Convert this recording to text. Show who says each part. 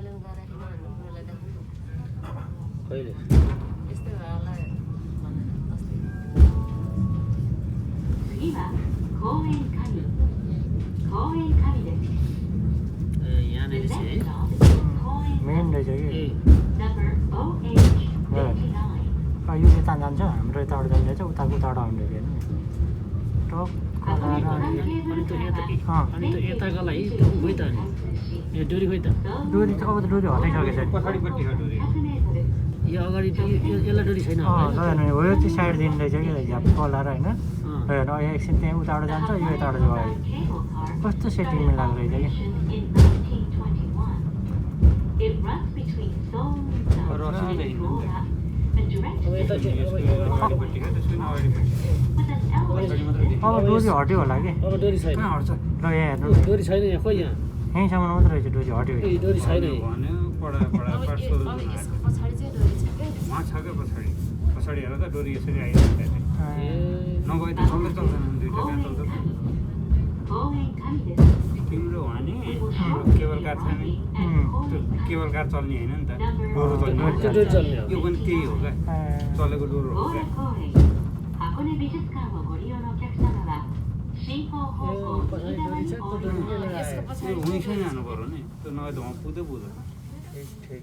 Speaker 1: पहिला गर्दाखेरि हामीलाई देखाउनु
Speaker 2: कहिले
Speaker 1: यस्तै होला भनेर अस्ति
Speaker 2: यहाँनिर चाहिँ
Speaker 3: मेन रहेछ कि यो यता जान्छ हाम्रो यताबाट जान्छ उताको उताबाट आउने रहेछ
Speaker 2: अनि त यताको लागि खोइ त यो डोरी खोइ त
Speaker 3: डोरी त अब त डोरी हटाइसकेको छ
Speaker 4: पछाडिपट्टि हो डोरी
Speaker 2: यो अगाडि यसलाई डोरी छैन
Speaker 3: हो यो चाहिँ साइड दिनु रहेछ कि झ्याप पलाएर होइन हेर्नु एकछिन त्यहाँ उताबाट जान्छ यो यताबाट गयो कस्तो सेटिङ मिलाएको रहेछ कि अब डोरी हट्यो होला कि
Speaker 2: अब डोरी छैन
Speaker 3: कहाँ हट्छ ल यहाँ हेर्नु
Speaker 2: डोरी छैन यहाँ खोइ यहाँ
Speaker 3: यहीँसम्म मात्रै रहेछ डोरी हट्यो
Speaker 2: डोरी छैन
Speaker 1: अब यसको पछाडि चाहिँ डोरी छ क्या
Speaker 4: उहाँ छ क्या पछाडि हेर त डोरी यसरी आइरहेको छ नभए त चल्दै चल्दैन दुईवटा बिहा चल्छ तिम्रो भने केबल कार छ नि त्यो केबल कार चल्ने होइन नि त डोरो चल्ने यो पनि त्यही हो क्या चलेको डोरो हो क्या
Speaker 1: यसको पछाडि
Speaker 4: वहीँ जानु पर्यो नि त्यो नभए त उहाँ पुग्दै पुग्दैन
Speaker 2: ठिक